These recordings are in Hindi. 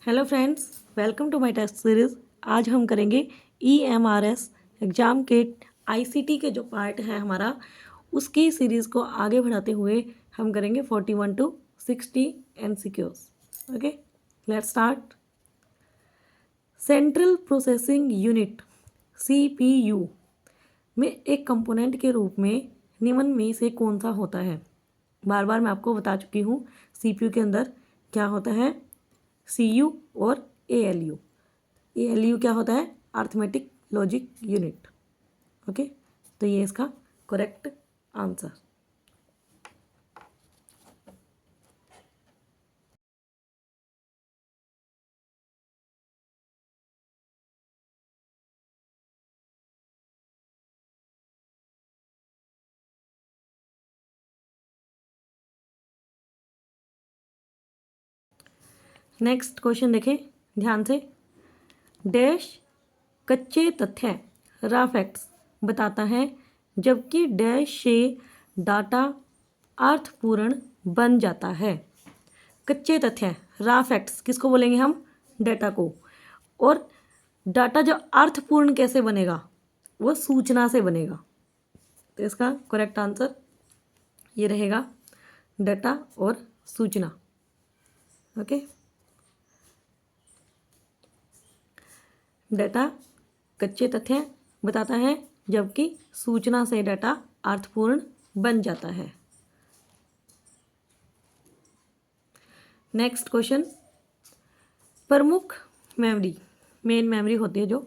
Hello friends, welcome to my test series. आज हम करेंगे EMRS एग्ज़ाम के ICT के जो पार्ट है हमारा, उसकी सीरीज़ को आगे बढ़ाते हुए हम करेंगे 41 to 60 MCQs। Okay, let's start. Central processing unit CPU में एक कंपोनेंट के रूप में निम्न में से कौन सा होता है? बार बार मैं आपको बता चुकी हूँ CPU के अंदर क्या होता है, CU और ALU। ALU क्या होता है? Arithmetic logic unit. ओके, तो ये इसका करेक्ट आंसर। नेक्स्ट क्वेश्चन देखें ध्यान से। डैश कच्चे तथ्य रा फैक्ट्स बताता है, जबकि डैश से डाटा अर्थपूर्ण बन जाता है। कच्चे तथ्य रा फैक्ट्स किसको बोलेंगे हम? डाटा को। और डाटा जो अर्थपूर्ण कैसे बनेगा? वो सूचना से बनेगा। तो इसका करेक्ट आंसर ये रहेगा, डाटा और सूचना। ओके, डाटा कच्चे तथ्य बताता है, जबकि सूचना से डाटा अर्थपूर्ण बन जाता है। Next question. प्रमुख मेमोरी मेन मेमोरी होती है जो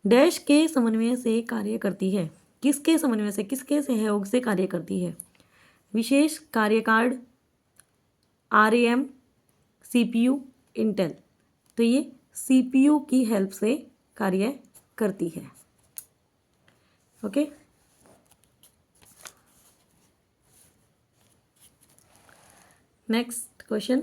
डैश के समन्वय से कार्य करती है। किसके समन्वय से, किसके सहयोग से कार्य करती है? विशेष कार्य कार्ड, RAM, CPU, इंटेल। तो ये CPU की हेल्प से कार्य करती है। Okay, next question.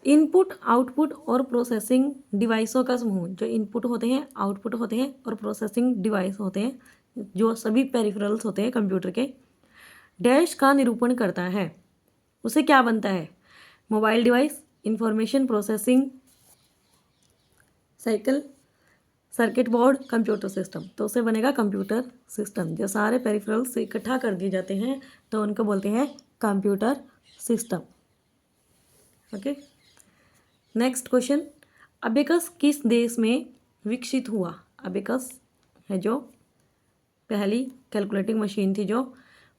Input, output और प्रोसेसिंग डिवाइसों का समूह। जो इनपुट होते हैं, आउटपुट होते हैं और प्रोसेसिंग डिवाइस होते हैं, जो सभी पेरिफेरल्स होते हैं कंप्यूटर के, डैश का निरूपण करता है। उसे क्या बनता है? Mobile device, information processing cycle, circuit board, computer system. तो उसे बनेगा कंप्यूटर सिस्टम। जो सारे पेरिफेरल्स इकट्ठा कर दिए जाते हैं तो उनको बोलते हैं computer system. Okay, next question. Abacus किस देश में विकसित हुआ? अबेकस है जो पहली कैलकुलेटिंग मशीन थी, जो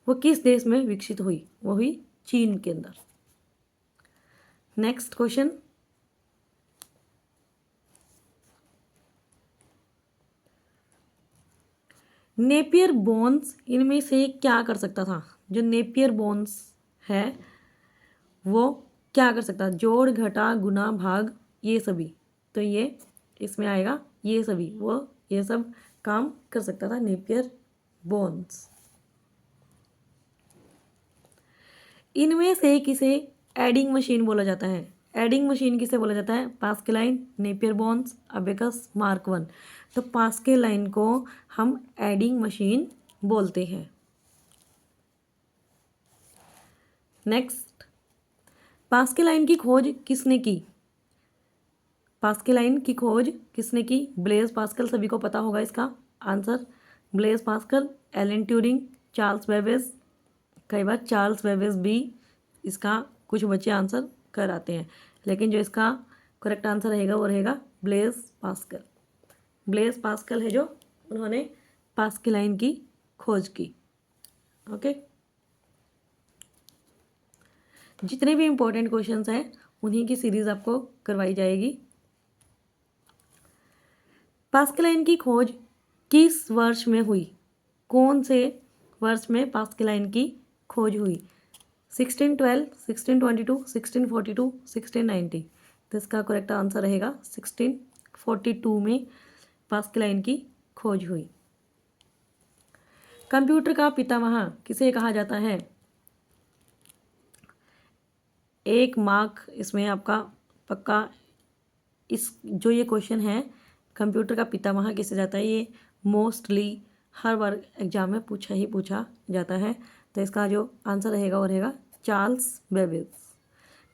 वो किस देश में विकसित हुई? वो हुई चीन के अंदर। Next question. नेपियर बोन्स इनमें से क्या कर सकता था? जो नेपियर बोन्स है वो क्या कर सकता? जोड़, घटा, गुना, भाग, ये सभी। तो ये इसमें आएगा, ये सभी वो ये सब काम कर सकता था नेपियर बोन्स। इनमें से किसे एडिंग मशीन बोला जाता है? एडिंग मशीन किसे बोला जाता है? पास्केलाइन, नेपियर बोन्स, अबेकस, मार्क 1। तो पास्केलाइन को हम एडिंग मशीन बोलते हैं। नेक्स्ट, पास्केलाइन की खोज किसने की? पास्केलाइन की खोज किसने की? Blaise Pascal. सभी को पता होगा इसका answer. Blaise Pascal, Alan Turing, Charles Babbage. कई बार चार्ल्स बेबेज भी इसका कुछ बच्चे आंसर कर आते हैं, लेकिन जो इसका करेक्ट आंसर रहेगा वो रहेगा ब्लेज पास्कल। ब्लेज पास्कल है जो उन्होंने पास्केलाइन की खोज की। ओके, जितने भी इंपॉर्टेंट क्वेश्चंस हैं उन्हीं की सीरीज आपको करवाई जाएगी। पास्केलाइन की खोज किस वर्ष में हुई? कौन से वर्ष में पास्केलाइन की खोज हुई? 1612, 1622, 1642, 1690। तो इसका करेक्ट आंसर रहेगा 1642 में पास्केलाइन की खोज हुई। कंप्यूटर का पितामह किसे कहा जाता है? एक मार्क इसमें आपका पक्का। इस जो ये क्वेश्चन है, कंप्यूटर का पितामह किसे जाता है, ये मोस्टली हर बार एग्जाम में पूछा जाता है। तो इसका जो आंसर रहेगा वो रहेगा चार्ल्स बेबेज।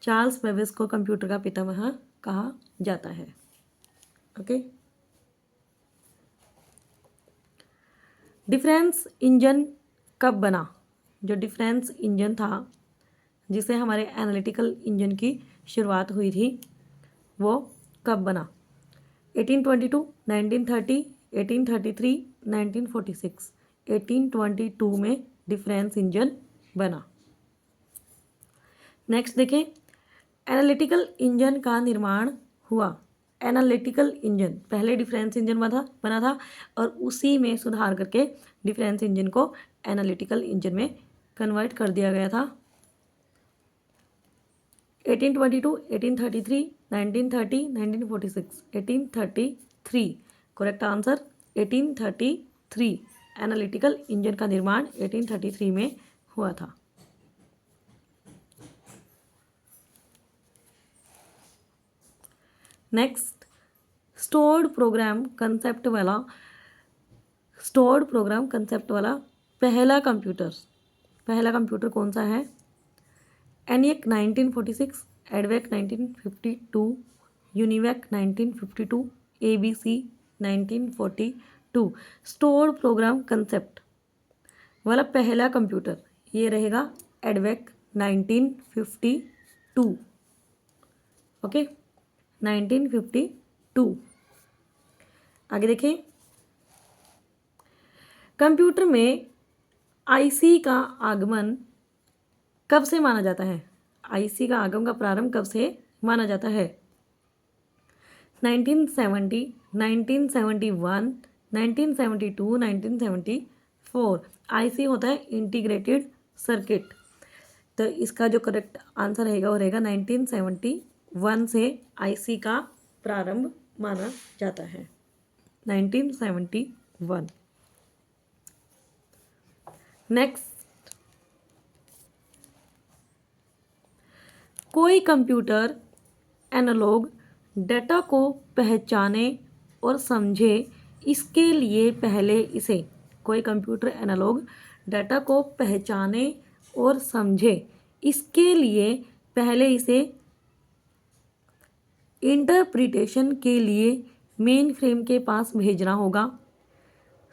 चार्ल्स बेबेज को कंप्यूटर का पितामह कहा जाता है। ओके। डिफरेंस इंजन कब बना? जो डिफरेंस इंजन था जिसे हमारे एनालिटिकल इंजन की शुरुआत हुई थी वो कब बना? 1822, 1930, 1833, 1946। 1822 में डिफरेंस इंजन बना। नेक्स्ट देखें, एनालिटिकल इंजन का निर्माण हुआ। एनालिटिकल इंजन पहले डिफरेंस इंजन बना था और उसी में सुधार करके डिफरेंस इंजन को एनालिटिकल इंजन में कन्वर्ट कर दिया गया था। 1822, 1833, 1930, 1946। 1833 करेक्ट आंसर। 1833 एनालिटिकल इंजन का निर्माण 1833 में हुआ था। नेक्स्ट, स्टोर्ड प्रोग्राम कंसेप्ट वाला पहला कंप्यूटर कौन सा है? ENIAC 1946, एडवेक 1952, UNIVAC 1952, ABC 1942। Stored program concept वाला पहला कंप्यूटर ये रहेगा एडवेक 1952। ओके, 1952। आगे देखें, कंप्यूटर में आईसी का आगमन कब से माना जाता है? आईसी का आगमन का प्रारंभ कब से माना जाता है? 1970, 1971, 1972, 1974। आईसी होता है इंटीग्रेटेड सर्किट, तो इसका जो करेक्ट आंसर रहेगा वो रहेगा 1971 से आईसी का प्रारंभ माना जाता है। 1971। नेक्स्ट, कोई कंप्यूटर एनालॉग डेटा को पहचाने और समझे इसके लिए पहले इसे कोई कंप्यूटर एनालॉग डेटा को पहचाने और समझे इसके लिए पहले इसे इंटरप्रिटेशन के लिए मेन फ्रेम के पास भेजना होगा।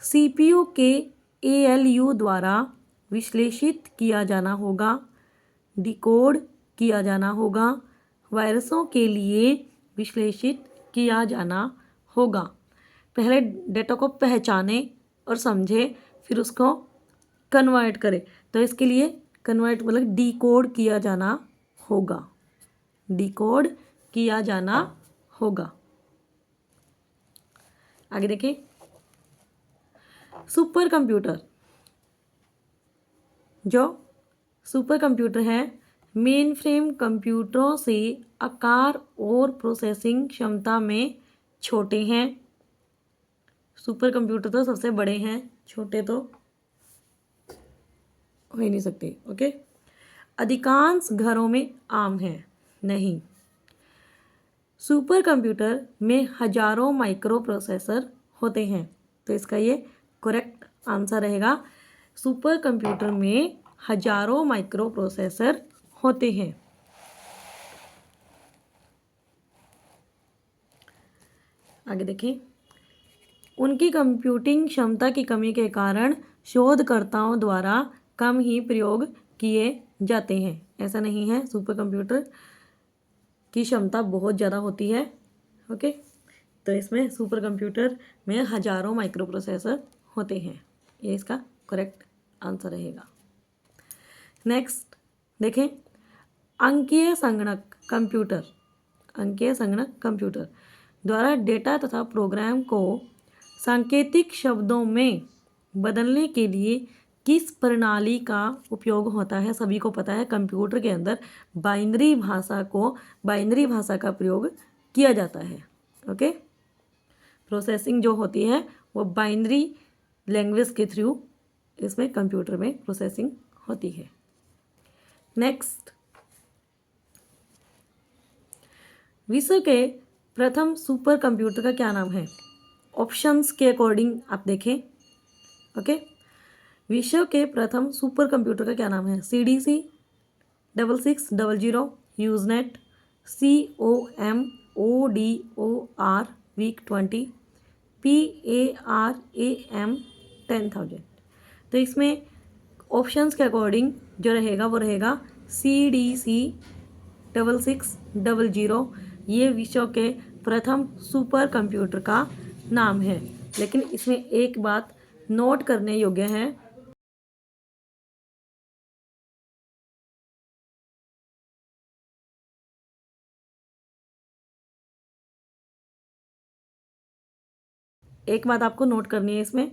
सीपीयू के एएलयू द्वारा विश्लेषित किया जाना होगा, डिकोड किया जाना होगा, वायरसों के लिए विश्लेषित किया जाना होगा। पहले डेटा को पहचाने और समझे फिर उसको कन्वर्ट करे, तो इसके लिए कन्वर्ट मतलब डिकोड किया जाना होगा, डिकोड किया जाना होगा। आगे देखें, सुपर कंप्यूटर है मेन फ्रेम कंप्यूटरों से आकार और प्रोसेसिंग क्षमता में छोटे हैं। सुपर कंप्यूटर तो सबसे बड़े हैं, छोटे तो हो ही नहीं सकते। ओके, अधिकांश घरों में आम है नहीं। सुपर कंप्यूटर में हजारों माइक्रो प्रोसेसर होते हैं, तो इसका ये करेक्ट आंसर रहेगा। सुपर कंप्यूटर में हजारों माइक्रो प्रोसेसर होते हैं। आगे देखें, उनकी कंप्यूटिंग क्षमता की कमी के कारण शोधकर्ताओं द्वारा कम ही प्रयोग किए जाते हैं। ऐसा नहीं है, सुपर कंप्यूटर की क्षमता बहुत ज़्यादा होती है। ओके, तो इसमें सुपर कंप्यूटर में हजारों माइक्रो प्रोसेसर होते हैं, ये इसका करेक्ट आंसर रहेगा। नेक्स्ट देखें, अंकीय संगणक कंप्यूटर द्वारा डेटा तथा प्रोग्राम को सांकेतिक शब्दों में बदलने के लिए किस प्रणाली का उपयोग होता है? सभी को पता है कंप्यूटर के अंदर बाइनरी भाषा का प्रयोग किया जाता है। ओके, प्रोसेसिंग जो होती है वो बाइनरी लैंग्वेज के थ्रू इसमें कंप्यूटर में प्रोसेसिंग होती है। नेक्स्ट, विश्व के प्रथम सुपर कंप्यूटर का क्या नाम है? ऑप्शंस के अकॉर्डिंग आप देखें। ओके, विश्व के प्रथम सुपर कंप्यूटर का क्या नाम है? CDC, 6600 Usenet, COMODOR week 20, PARAM 10,000। तो इसमें ऑप्शंस के अकॉर्डिंग जो रहेगा वो रहेगा CDC 6600। ये विश्व के प्रथम सुपर कंप्यूटर का नाम है। लेकिन इसमें एक बात नोट करने योग्य है, एक बात आपको नोट करनी है इसमें,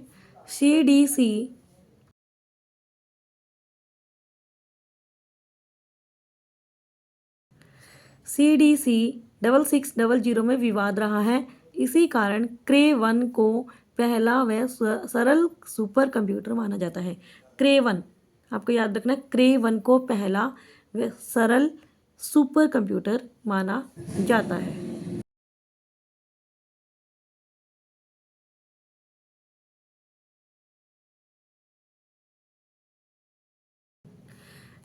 CDC 6600 में विवाद रहा है। इसी कारण क्रे 1 को पहला व सरल सुपर कंप्यूटर माना जाता है। क्रे 1 आपको याद रखना, क्रे 1 को पहला व सरल सुपर कंप्यूटर माना जाता है।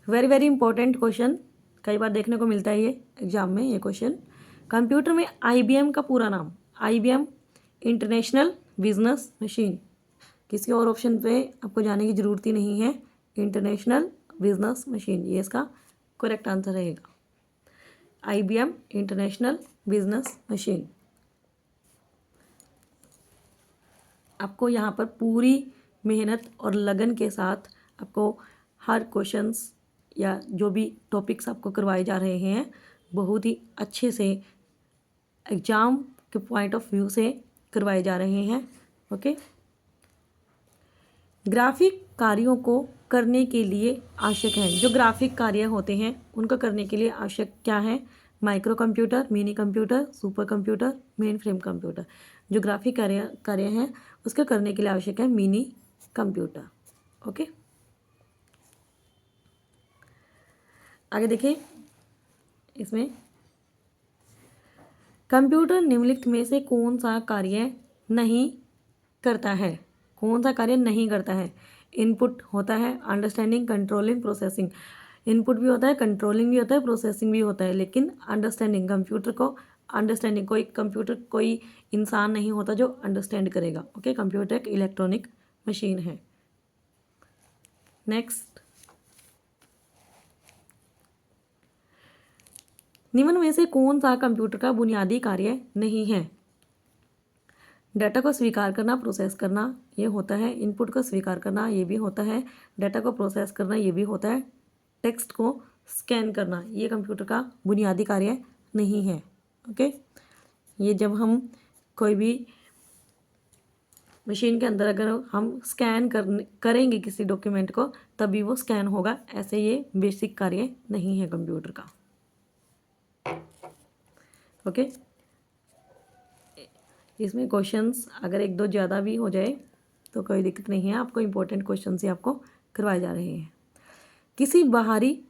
वेरी वेरी इंपॉर्टेंट क्वेश्चन, कई बार देखने को मिलता है ये एग्जाम में ये क्वेश्चन। कंप्यूटर में IBM का पूरा नाम, IBM इंटरनेशनल बिजनेस मशीन। किसी और ऑप्शन पे आपको जाने की ज़रूरत ही नहीं है, इंटरनेशनल बिजनेस मशीन ये इसका करेक्ट आंसर रहेगा। IBM international business machine. आपको यहाँ पर पूरी मेहनत और लगन के साथ आपको हर क्वेश्चंस या जो भी टॉपिक्स आपको करवाए जा रहे हैं बहुत ही अच्छे से एग्ज़ाम के पॉइंट ऑफ व्यू से करवाए जा रहे हैं। ओके, ग्राफिक कार्यों को करने के लिए आवश्यक हैं, जो ग्राफिक कार्य होते हैं उनको करने के लिए आवश्यक क्या है? Micro computer, mini computer, super computer, main frame computer. जो ग्राफिक कार्य हैं उसके करने के लिए आवश्यक है मिनी कंप्यूटर। ओके, आगे देखिए इसमें कंप्यूटर निम्नलिखित में से कौन सा कार्य नहीं करता है? कौन सा कार्य नहीं करता है? इनपुट होता है, अंडरस्टैंडिंग, कंट्रोलिंग, प्रोसेसिंग। इनपुट भी होता है, कंट्रोलिंग भी होता है, प्रोसेसिंग भी होता है, लेकिन अंडरस्टैंडिंग, कंप्यूटर को अंडरस्टैंडिंग, कोई कंप्यूटर कोई इंसान नहीं होता जो अंडरस्टैंड करेगा। ओके, कंप्यूटर एक इलेक्ट्रॉनिक मशीन है। नेक्स्ट, निम्न में से कौन सा कंप्यूटर का बुनियादी कार्य नहीं है? डाटा को स्वीकार करना, प्रोसेस करना, ये होता है। इनपुट को स्वीकार करना, ये भी होता है। डाटा को प्रोसेस करना, ये भी होता है। टेक्स्ट को स्कैन करना, ये कंप्यूटर का बुनियादी कार्य नहीं है। ओके, ये जब हम कोई भी मशीन के अंदर अगर हम स्कैन करेंगे किसी डॉक्यूमेंट को तभी वो स्कैन होगा, ऐसे ये बेसिक कार्य नहीं है कंप्यूटर का। ओके, इसमें क्वेश्चंस अगर एक दो ज़्यादा भी हो जाए तो कोई दिक्कत नहीं है, आपको इंपॉर्टेंट क्वेश्चन ही आपको करवाए जा रहे हैं। किसी बाहरी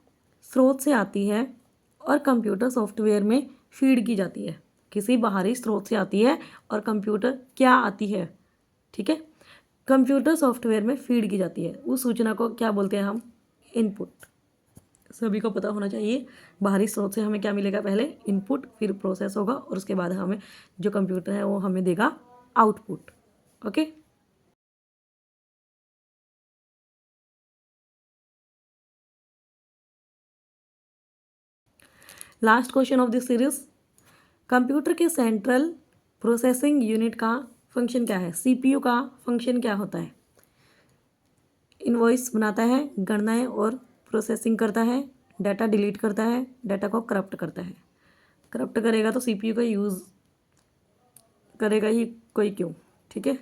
स्रोत से आती है और कंप्यूटर सॉफ्टवेयर में फीड की जाती है। किसी बाहरी स्रोत से आती है और कंप्यूटर क्या आती है? ठीक है, कंप्यूटर सॉफ्टवेयर में फीड की जाती है। उस सूचना को क्या बोलते हैं हम? इनपुट। सभी को पता होना चाहिए बाहरी स्रोत से हमें क्या मिलेगा? पहले इनपुट, फिर प्रोसेस होगा और उसके बाद हमें जो कंप्यूटर है वो हमें देगा output. Okay, last question of this series, computer के सेंट्रल प्रोसेसिंग यूनिट का फंक्शन क्या है? CPU का फंक्शन क्या होता है? इनवॉइस बनाता है, गणनाएं और प्रोसेसिंग करता है, डाटा डिलीट करता है, डाटा को करप्ट करता है। करप्ट करेगा तो CPU का यूज़ करेगा ही कोई क्यों? ठीक है,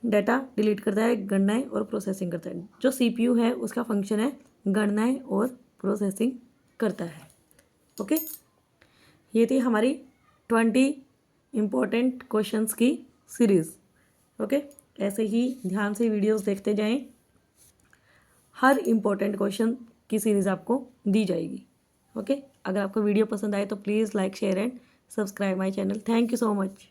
डाटा डिलीट करता है, गणनाएं और प्रोसेसिंग करता है। जो CPU है उसका फंक्शन है गणनाएं और प्रोसेसिंग करता है। ओके, ये थी हमारी 20 इम्पोर्टेंट क्वेश्चंस की सीरीज़। ओके, ऐसे ही ध्यान से वीडियोस देखते जाएं, हर इम्पोर्टेंट क्वेश्चन की सीरीज़ आपको दी जाएगी। ओके, अगर आपको वीडियो पसंद आए तो please like, share and subscribe my channel. Thank you so much.